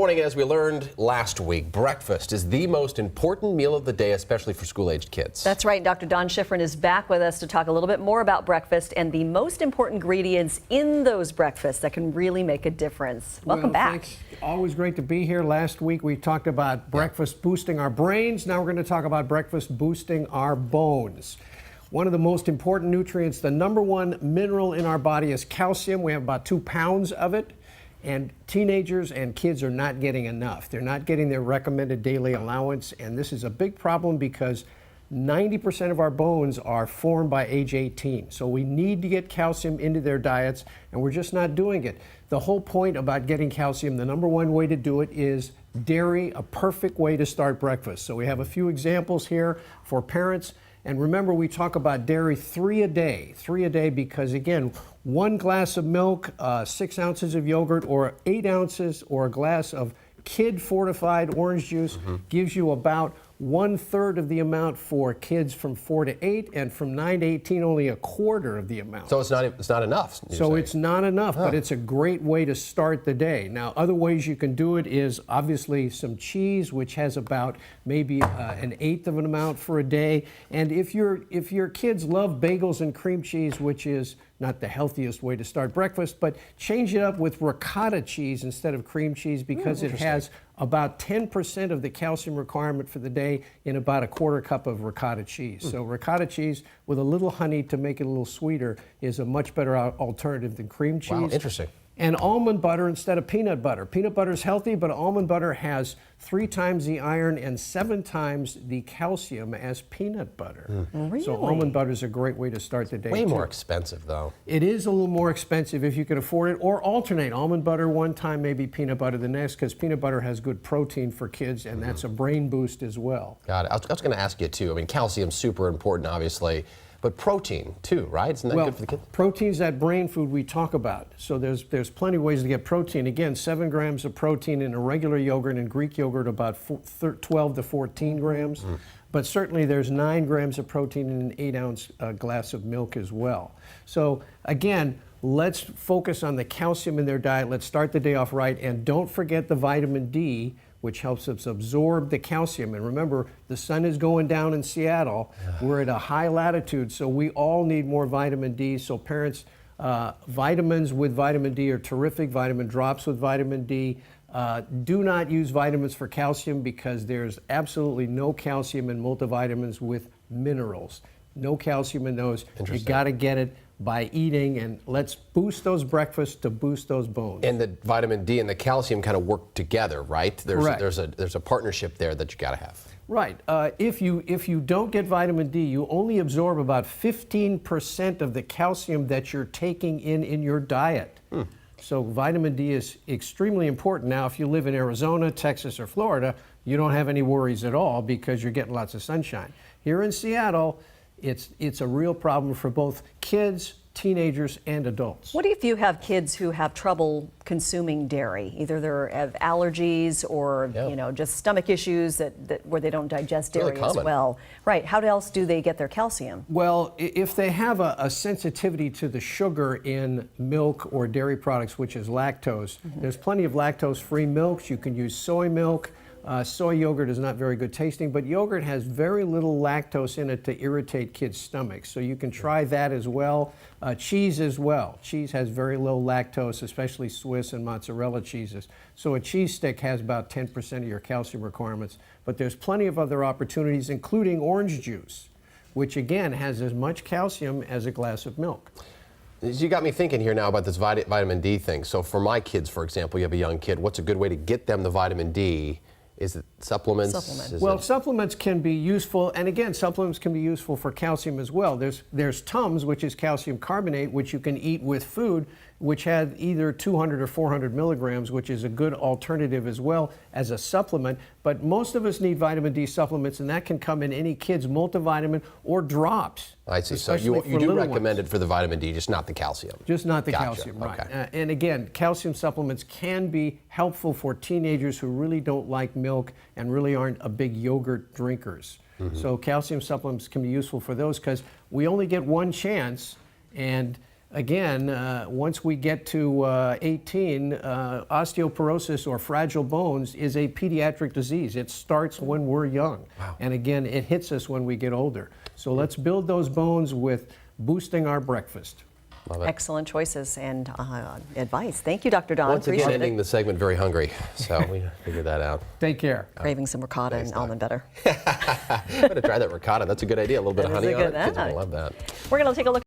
Morning, as we learned last week, breakfast is the most important meal of the day, especially for school-aged kids. That's right. Dr. Don Shifrin is back with us to talk a little bit more about breakfast and the most important ingredients in those breakfasts that can really make a difference. Welcome back. Thanks. Always great to be here. Last week we talked about breakfast boosting our brains. Now we're going to talk about breakfast boosting our bones. One of the most important nutrients, the number one mineral in our body, is calcium. We have about 2 pounds of it. And teenagers and kids are not getting enough. They're not getting their recommended daily allowance, and this is a big problem because 90% of our bones are formed by age 18. So we need to get calcium into their diets, and we're just not doing it. The whole point about getting calcium, the number one way to do it is dairy, a perfect way to start breakfast. So we have a few examples here for parents. And remember, we talk about dairy 3 a day because, again, 1 glass of milk, 6 ounces of yogurt, or 8 ounces or a glass of kid-fortified orange juice gives you about 1/3 of the amount for kids from 4 to 8, and from 9 to 18, only 1/4 of the amount. So it's not enough. So it's not enough, but it's a great way to start the day. Now, other ways you can do it is obviously some cheese, which has about maybe 1/8 of an amount for a day. And if your kids love bagels and cream cheese, which is not the healthiest way to start breakfast, but change it up with ricotta cheese instead of cream cheese because it has about 10% of the calcium requirement for the day in about 1/4 cup of ricotta cheese. So ricotta cheese with a little honey to make it a little sweeter is a much better alternative than cream cheese. Wow, interesting. And almond butter instead of peanut butter. Peanut butter is healthy, but almond butter has 3 times the iron and 7 times the calcium as peanut butter. Really? So almond butter is a great way to start the day. Way more expensive, though. It is a little more expensive if you can afford it, or alternate almond butter one time, maybe peanut butter the next, because peanut butter has good protein for kids, and that's a brain boost as well. Got it. I was going to ask you, too. I mean, calcium's super important, obviously. But protein, too, right? Isn't that good for the kids? Protein's that brain food we talk about. So there's plenty of ways to get protein. Again, 7 grams of protein in a regular yogurt, and Greek yogurt about 12 to 14 grams. But certainly there's 9 grams of protein in an 8-ounce glass of milk as well. So again, let's focus on the calcium in their diet. Let's start the day off right. And don't forget the vitamin D, which helps us absorb the calcium. And remember, the sun is going down in Seattle. We're at a high latitude, so we all need more vitamin D. So parents, vitamins with vitamin D are terrific. Vitamin drops with vitamin D. Do not use vitamins for calcium because there's absolutely no calcium in multivitamins with minerals. No calcium in those. You got to get it by eating, and let's boost those breakfasts to boost those bones. And the vitamin D and the calcium kind of work together, right? Correct. There's a partnership there that you got to have. Right. If you don't get vitamin D, you only absorb about 15% of the calcium that you're taking in your diet. So vitamin D is extremely important. Now, if you live in Arizona, Texas, or Florida, you don't have any worries at all because you're getting lots of sunshine. Here in Seattle, it's a real problem for both kids, teenagers, and adults. What if you have kids who have trouble consuming dairy? Either they have allergies or just stomach issues where they don't digest dairy as well. Right. How else do they get their calcium? Well, if they have a sensitivity to the sugar in milk or dairy products, which is lactose, there's plenty of lactose-free milks. You can use soy milk. Soy yogurt is not very good tasting, but yogurt has very little lactose in it to irritate kids' stomachs. So you can try that as well. Cheese as well. Cheese has very low lactose, especially Swiss and mozzarella cheeses. So a cheese stick has about 10% of your calcium requirements. But there's plenty of other opportunities, including orange juice, which again has as much calcium as a glass of milk. You got me thinking here now about this vitamin D thing. So for my kids, for example, you have a young kid, what's a good way to get them the vitamin D? Is it supplements? Supplements can be useful, and again, supplements can be useful for calcium as well. There's Tums, which is calcium carbonate, which you can eat with food, which had either 200 or 400 milligrams, which is a good alternative as well as a supplement. But most of us need vitamin D supplements, and that can come in any kid's multivitamin or drops. I see. So you do recommend it for the vitamin D, just not the calcium. Just not the calcium, right. Okay. And again, calcium supplements can be helpful for teenagers who really don't like milk and really aren't a big yogurt drinkers. So calcium supplements can be useful for those because we only get one chance, and again, once we get to 18, osteoporosis or fragile bones is a pediatric disease. It starts when we're young. Wow. And again, it hits us when we get older. So let's build those bones with boosting our breakfast. Love it. Excellent choices and advice. Thank you, Dr. Don. Once again, Appreciate ending it. the segment very hungry, so we figured that out. Take care. Craving some ricotta and almond butter. I'm going to try that ricotta. That's a good idea. A little bit of That is honey a on it. good- Kids are going to love that. We're going to take a look.